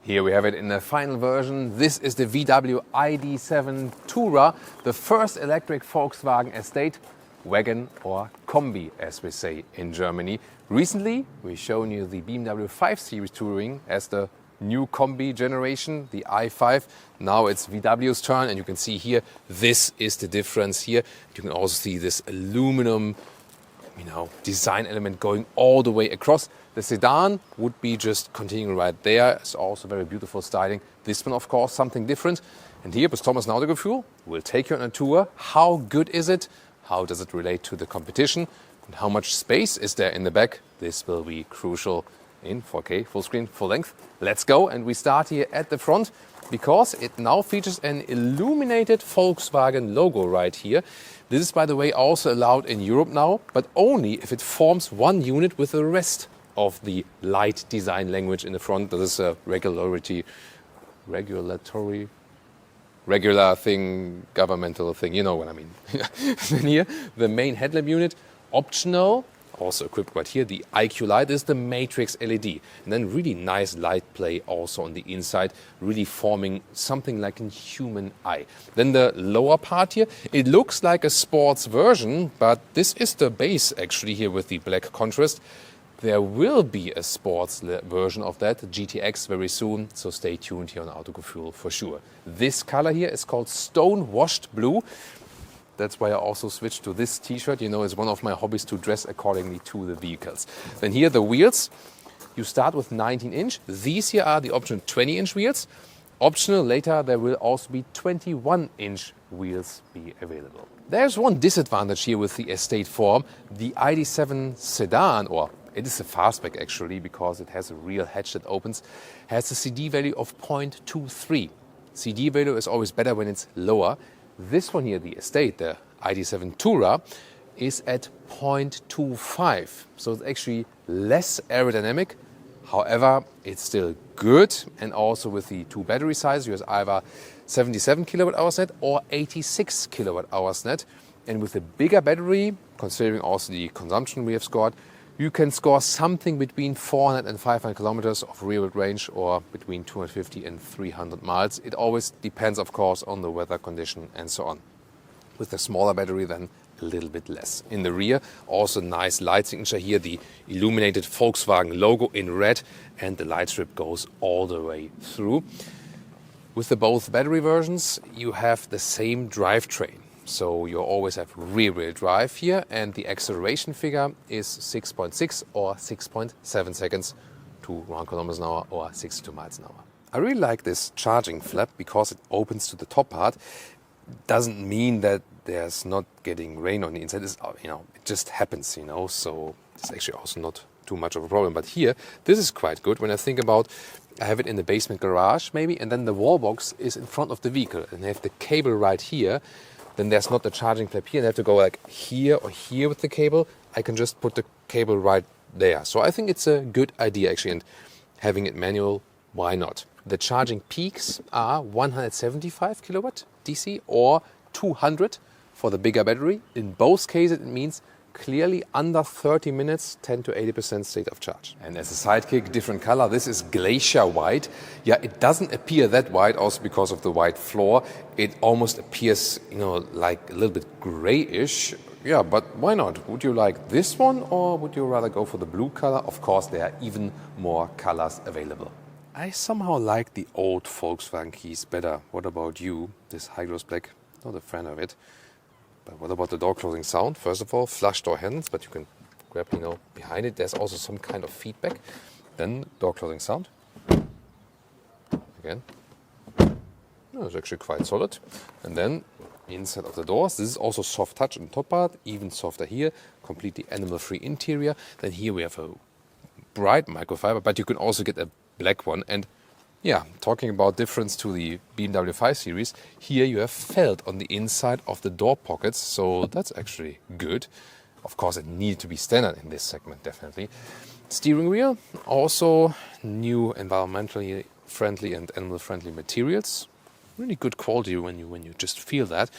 Here we have it in the final version. This is the VW ID.7 Tourer, the first electric Volkswagen estate wagon or Kombi, as we say in Germany. Recently, we've shown you the BMW 5 Series Touring as the new Kombi generation, the i5. Now it's VW's turn, and you can see here, this is the difference here. You can also see this aluminum, design element going all the way across. The sedan would be just continuing right there. It's also very beautiful styling. This one, of course, something different. And here with Thomas Naudegefühl, we'll take you on a tour. How good is it? How does it relate to the competition? And how much space is there in the back? This will be crucial in 4K, full screen, full length. Let's go. And we start here at the front because it now features an illuminated Volkswagen logo right here. This is, by the way, also allowed in Europe now, but only if it forms one unit with the rest of the light design language in the front. That is a regular thing, governmental thing, you know what I mean. Then here, the main headlamp unit, optional, also equipped right here, the IQ light. This is the matrix LED. And then really nice light play also on the inside, really forming something like a human eye. Then the lower part here, it looks like a sports version, but this is the base actually here with the black contrast. There will be a sports version of that, GTX, very soon, so stay tuned here on Autogefühl for sure. This color here is called Stone Washed Blue. That's why I also switched to this t-shirt. It's one of my hobbies to dress accordingly to the vehicles. Then here the wheels, you start with 19-inch. These here are the optional 20-inch wheels. Optional later, there will also be 21-inch wheels be available. There's one disadvantage here with the estate form. The ID.7 sedan, or it is a fastback actually because it has a real hatch that opens, has a CD value of 0.23. CD value is always better when it's lower. This one here, the estate, the ID.7 Tourer, is at 0.25. So it's actually less aerodynamic. However, it's still good. And also with the two battery sizes, you have either 77 kWh net or 86 kWh net. And with the bigger battery, considering also the consumption we have scored, you can score something between 400 and 500 kilometers of real range or between 250 and 300 miles. It always depends, of course, on the weather condition and so on. With the smaller battery, then a little bit less. In the rear, also nice light signature here, the illuminated Volkswagen logo in red, and the light strip goes all the way through. With the both battery versions, you have the same drivetrain. So you always have rear-wheel drive here, and the acceleration figure is 6.6 or 6.7 seconds to 1 kilometers an hour or 62 miles an hour. I really like this charging flap because it opens to the top part. Doesn't mean that there's not getting rain on the inside. It just happens, so it's actually also not too much of a problem. But here, this is quite good when I think about I have it in the basement garage maybe, and then the wall box is in front of the vehicle, and I have the cable right here. Then there's not the charging flap here, and I have to go like here or here with the cable. I can just put the cable right there. So I think it's a good idea actually, and having it manual, why not? The charging peaks are 175 kilowatt DC or 200 for the bigger battery. In both cases, it means clearly under 30 minutes, 10 to 80% state of charge. And as a sidekick, different color. This is glacier white. Yeah, it doesn't appear that white also because of the white floor. It almost appears, like a little bit grayish. Yeah, but why not? Would you like this one or would you rather go for the blue color? Of course, there are even more colors available. I somehow like the old Volkswagen keys better. What about you? This high gloss black, not a fan of it. But what about the door closing sound? First of all, flush door handles, but you can grab, behind it. There's also some kind of feedback. Then door closing sound. Again. It's actually quite solid. And then inside of the doors, this is also soft touch on the top part, even softer here, completely animal-free interior. Then here we have a bright microfiber, but you can also get a black one. And yeah, talking about difference to the BMW 5 Series, here you have felt on the inside of the door pockets, so that's actually good. Of course, it needed to be standard in this segment, definitely. Steering wheel, also new environmentally friendly and animal-friendly materials. Really good quality when you just feel that.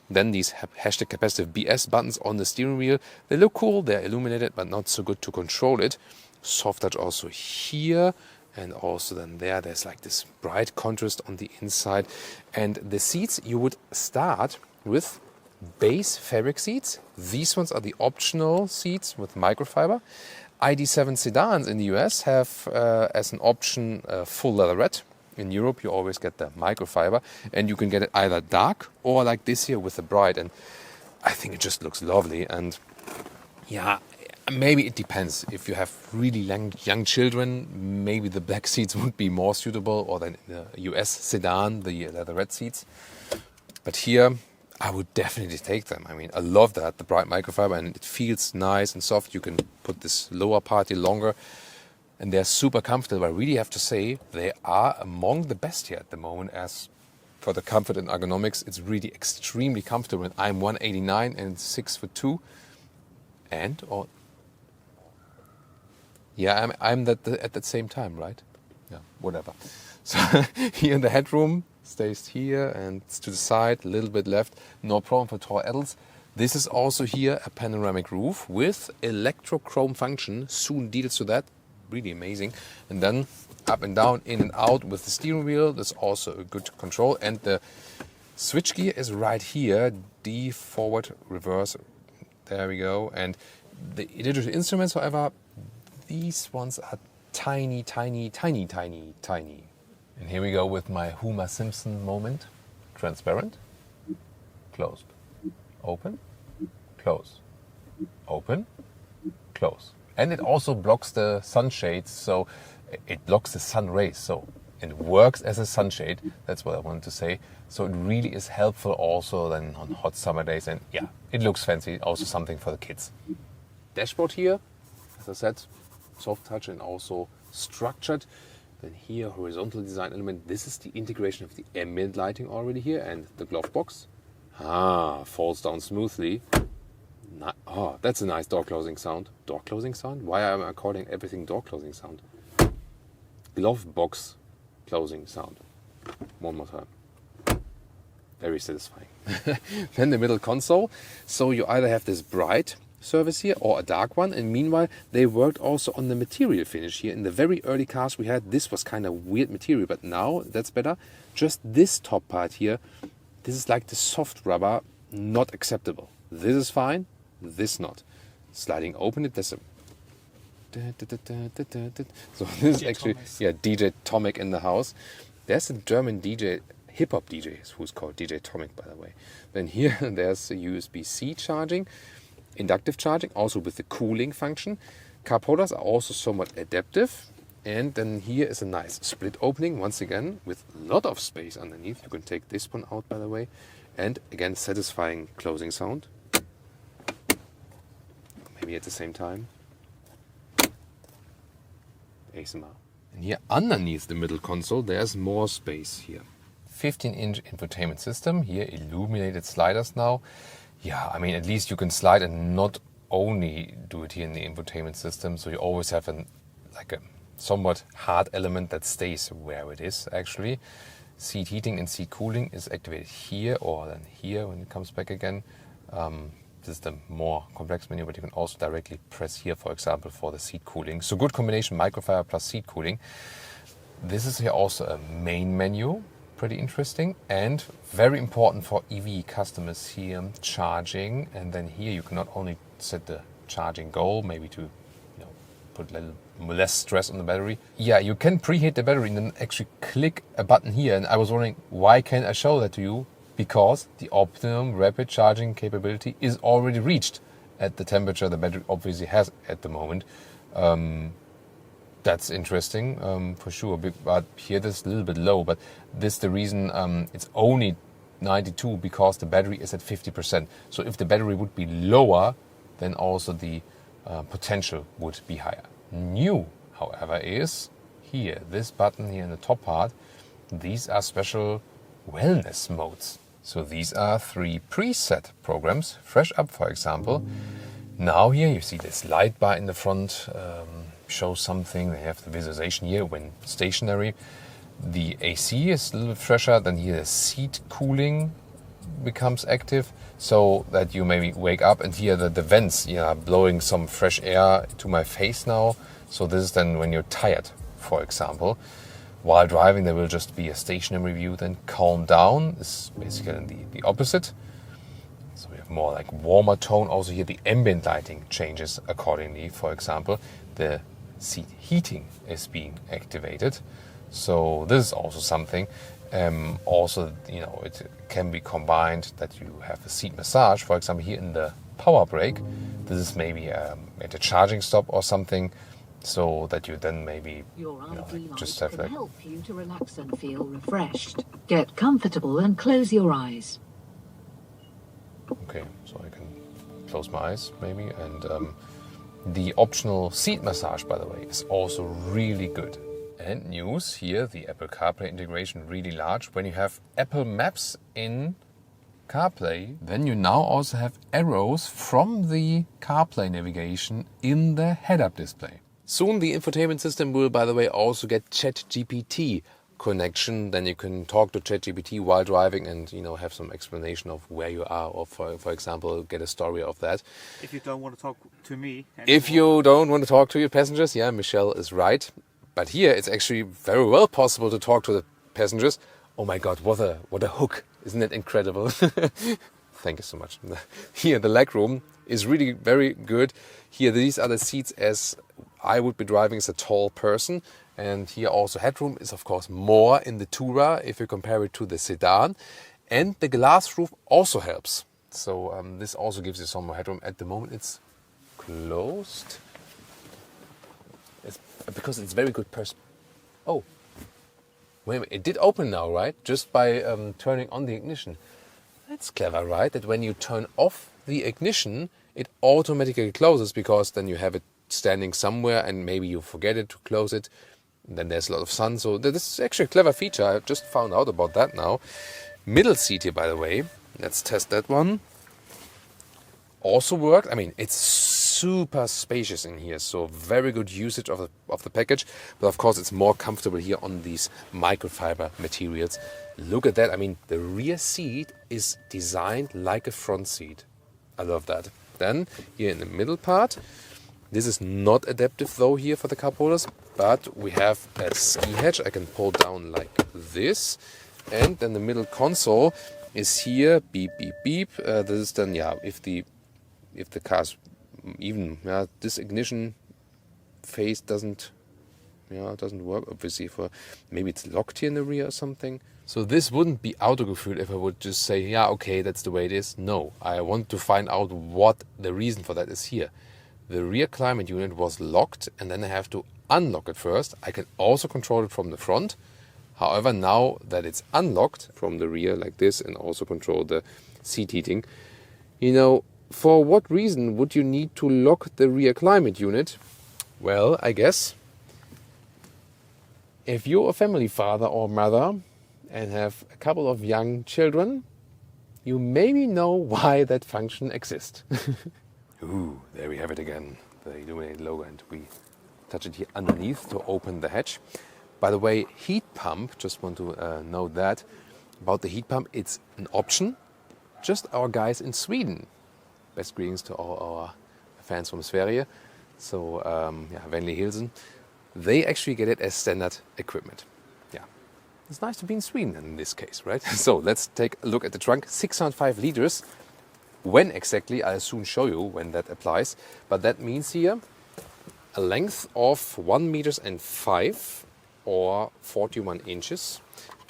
Then these hashtag capacitive BS buttons on the steering wheel. They look cool, they're illuminated, but not so good to control it. Soft touch also here. And also then there's like this bright contrast on the inside. And the seats, you would start with base fabric seats. These ones are the optional seats with microfiber. ID.7 sedans in the US have as an option full leatherette. In Europe you always get the microfiber, and you can get it either dark or like this here with the bright, and I think it just looks lovely. And yeah, maybe it depends. If you have really young children, maybe the black seats would be more suitable, or then the US sedan, the leatherette seats. But here I would definitely take them. I mean, I love that, the bright microfiber, and it feels nice and soft. You can put this lower part here longer, and they're super comfortable. I really have to say they are among the best here at the moment. As for the comfort and ergonomics, it's really extremely comfortable. And I'm 189 and 6'2", and yeah, I'm that at the same time, right? Yeah, whatever. So here in the headroom stays here, and it's to the side, a little bit left. No problem for tall adults. This is also here a panoramic roof with electrochrome function. Soon details to that. Really amazing. And then up and down, in and out with the steering wheel. That's also a good control. And the switch gear is right here. D, forward, reverse. There we go. And the digital instruments, however, these ones are tiny, tiny, tiny, tiny, tiny. And here we go with my Homer Simpson moment. Transparent, closed, open, close, open, close. And it also blocks the sunshades, so it blocks the sun rays. So it works as a sunshade. That's what I wanted to say. So it really is helpful also then on hot summer days. And yeah, it looks fancy. Also something for the kids. Dashboard here, as I said, soft touch and also structured. Then here, horizontal design element. This is the integration of the ambient lighting already here, and the glove box. Falls down smoothly. That's a nice door closing sound. Door closing sound? Why am I calling everything door closing sound? Glove box closing sound. One more time. Very satisfying. Then the middle console. So you either have this bright surface here or a dark one, and meanwhile they worked also on the material finish here. In the very early cars we had, this was kind of weird material, but now that's better. Just this top part here, this is like the soft rubber, not acceptable. This is fine, this not. Sliding open it, there's a so this is actually DJ Tomic in the house. There's a German DJ, hip-hop DJ, who's called DJ Tomic, by the way. Then here there's a USB-C charging, inductive charging, also with the cooling function. Cup holders are also somewhat adaptive. And then here is a nice split opening, once again, with a lot of space underneath. You can take this one out, by the way. And again, satisfying closing sound. Maybe at the same time. ASMR. And here underneath the middle console, there's more space here. 15-inch infotainment system. Here, illuminated sliders now. Yeah, I mean, at least you can slide and not only do it here in the infotainment system. So you always have a somewhat hard element that stays where it is, actually. Seat heating and seat cooling is activated here or then here when it comes back again. This is the more complex menu, but you can also directly press here, for example, for the seat cooling. So good combination, microfiber plus seat cooling. This is here also a main menu. Pretty interesting and very important for EV customers here, charging. And then here you can not only set the charging goal, maybe to put a little less stress on the battery. Yeah, you can preheat the battery and then actually click a button here. And I was wondering, why can't I show that to you? Because the optimum rapid charging capability is already reached at the temperature the battery obviously has at the moment. That's interesting, for sure, but here this is a little bit low, but this is the reason it's only 92 because the battery is at 50%. So if the battery would be lower, then also the potential would be higher. New, however, is here, this button here in the top part. These are special wellness modes. So these are 3 preset programs. Fresh Up, for example. Now here you see this light bar in the front. Shows something. They have the visualization here when stationary. The AC is a little bit fresher. Then here the seat cooling becomes active so that you maybe wake up, and here the vents blowing some fresh air to my face now. So this is then when you're tired for example. While driving, there will just be a stationary view. Then calm down is basically the opposite. So we have more like warmer tone. Also here the ambient lighting changes accordingly. For example, the seat heating is being activated. So this is also something. Also, it can be combined that you have a seat massage. For example, here in the power brake, this is maybe at a charging stop or something, so that you then maybe just have like help you to relax and feel refreshed. Get comfortable and close your eyes. Okay, so I can close my eyes maybe, and the optional seat massage, by the way, is also really good. And news here, the Apple CarPlay integration really large. When you have Apple Maps in CarPlay, then you now also have arrows from the CarPlay navigation in the head-up display. Soon the infotainment system will, by the way, also get ChatGPT connection. Then you can talk to ChatGPT while driving and have some explanation of where you are, or for example get a story of that. If you don't want to talk to me anymore. If you don't want to talk to your passengers, yeah, Michelle is right. But here it's actually very well possible to talk to the passengers. Oh my God, what a hook. Isn't it incredible? Thank you so much. Here the legroom is really very good. Here these are the seats as I would be driving as a tall person. And here also headroom is of course more in the Tourer if you compare it to the sedan. And the glass roof also helps. So this also gives you some more headroom. At the moment it's closed. Because it's very good Oh, wait a minute, it did open now, right? Just by turning on the ignition. That's clever, right? That when you turn off the ignition, it automatically closes, because then you have it standing somewhere and maybe you forget it to close it. And then there's a lot of sun. So this is actually a clever feature. I just found out about that now. Middle seat here, by the way. Let's test that one. Also worked. I mean, it's super spacious in here, so very good usage of the package. But of course, it's more comfortable here on these microfiber materials. Look at that. I mean, the rear seat is designed like a front seat. I love that. Then here in the middle part, this is not adaptive though here for the cup holders, but we have a ski hatch I can pull down like this, and then the middle console is here. Beep beep beep. This is then if the car's even this ignition phase doesn't work, obviously, for maybe it's locked here in the rear or something. So this wouldn't be autogefühlt if I would just say okay, that's the way it is. No, I want to find out what the reason for that is here. The rear climate unit was locked and then I have to unlock it first. I can also control it from the front. However, now that it's unlocked from the rear like this, and also control the seat heating, for what reason would you need to lock the rear climate unit? Well, I guess if you're a family father or mother and have a couple of young children, you maybe know why that function exists. Ooh, there we have it again, the illuminated logo, and we touch it here underneath to open the hatch. By the way, heat pump, just want to note that. About the heat pump, it's an option. Just our guys in Sweden. Best greetings to all our fans from Sverige. So, Venli Hilsen. They actually get it as standard equipment. Yeah, it's nice to be in Sweden in this case, right? So let's take a look at the trunk. 605 liters. When exactly, I'll soon show you when that applies. But that means here a length of 1 meters and 5 or 41 inches.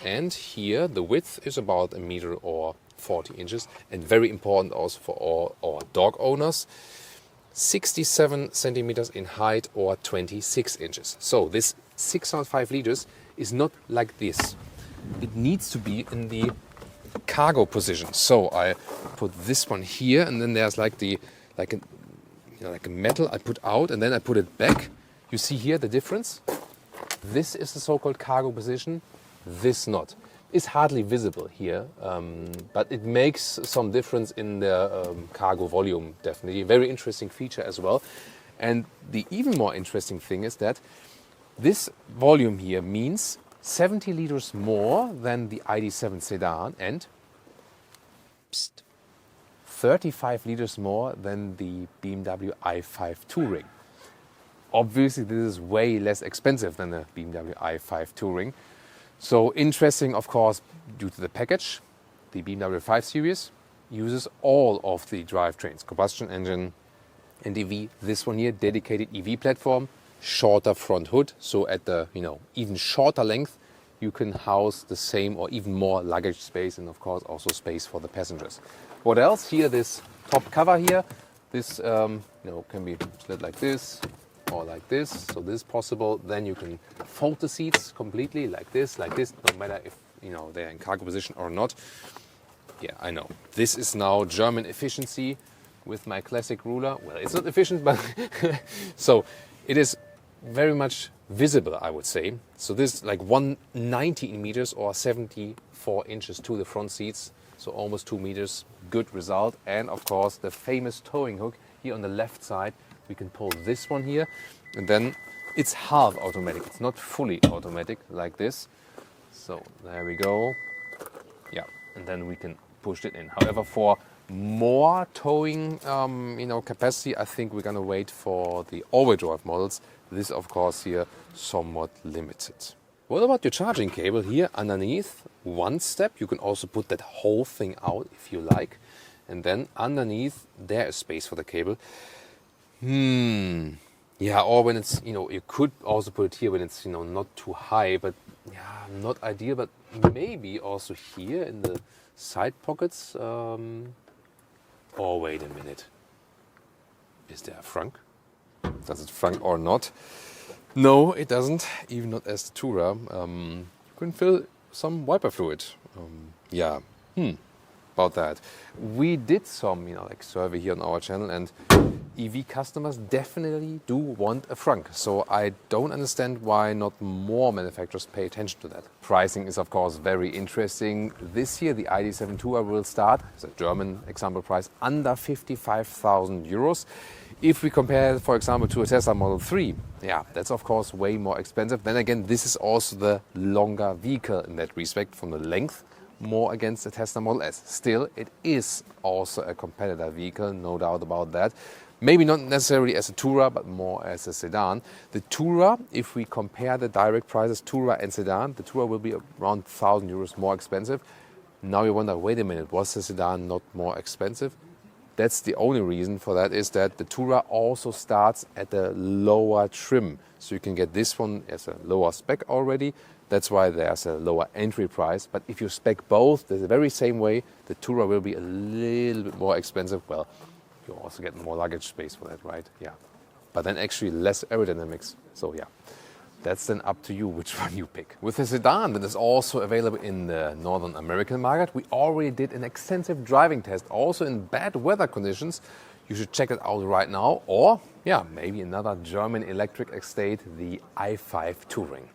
And here the width is about 1 meter or 40 inches. And very important also for all our dog owners, 67 centimeters in height or 26 inches. So this 605 liters is not like this. It needs to be in the cargo position. So I put this one here, and then there's like a metal I put out, and then I put it back. You see here the difference? This is the so-called cargo position, this not. It's hardly visible here, but it makes some difference in the cargo volume, definitely. Very interesting feature as well. And the even more interesting thing is that this volume here means 70 liters more than the ID.7 sedan and 35 liters more than the BMW i5 Touring. obviously this is way less expensive than the BMW i5 Touring. So interesting, of course, due to the package. The BMW 5 Series uses all of the drivetrains, combustion engine and EV. This one here, dedicated EV platform, shorter front hood. So at the even shorter length, you can house the same or even more luggage space, and of course also space for the passengers. What else? Here, this top cover here. This can be slid like this or like this. So this is possible. Then you can fold the seats completely like this, no matter if they're in cargo position or not. Yeah, I know. This is now German efficiency with my classic ruler. Well, it's not efficient, but so it is very much visible, I would say. So this is like 190 meters or 74 inches to the front seats. So almost 2 meters, good result. And of course, the famous towing hook here on the left side. We can pull this one here, and then it's half automatic. It's not fully automatic like this. So there we go. Yeah, and then we can push it in. However, for more towing capacity, I think we're gonna wait for the all-wheel drive models. This, of course, here somewhat limited. What about your charging cable here underneath? One step, you can also put that whole thing out if you like. And then underneath, there is space for the cable. Yeah, or when it's, you could also put it here when it's, not too high, but yeah, not ideal. But maybe also here in the side pockets. Oh, wait a minute. Is there a frunk? Does it frunk or not? No, it doesn't. Even not as the Tourer. You can fill some wiper fluid. Yeah. About that. We did some, survey here on our channel, and EV customers definitely do want a frunk. So I don't understand why not more manufacturers pay attention to that. Pricing is, of course, very interesting. This year, the ID.7 Tourer will start, as a German example price, under 55,000 euros. If we compare, for example, to a Tesla Model 3, yeah, that's of course way more expensive. Then again, this is also the longer vehicle in that respect, from the length more against the Tesla Model S. Still, it is also a competitor vehicle, no doubt about that. Maybe not necessarily as a Tourer, but more as a sedan. The Tourer, if we compare the direct prices, Tourer and sedan, the Tourer will be around 1,000 euros more expensive. Now you wonder, wait a minute, was the sedan not more expensive? That's the only reason for that, is that the Tourer also starts at a lower trim. So you can get this one as a lower spec already. That's why there's a lower entry price. But if you spec both the very same way, the Tourer will be a little bit more expensive. Well, you also get more luggage space for that, right? Yeah. But then actually less aerodynamics. So yeah, that's then up to you which one you pick. With the sedan that is also available in the Northern American market, we already did an extensive driving test, also in bad weather conditions. You should check it out right now. Or, yeah, maybe another German electric estate, the i5 Touring.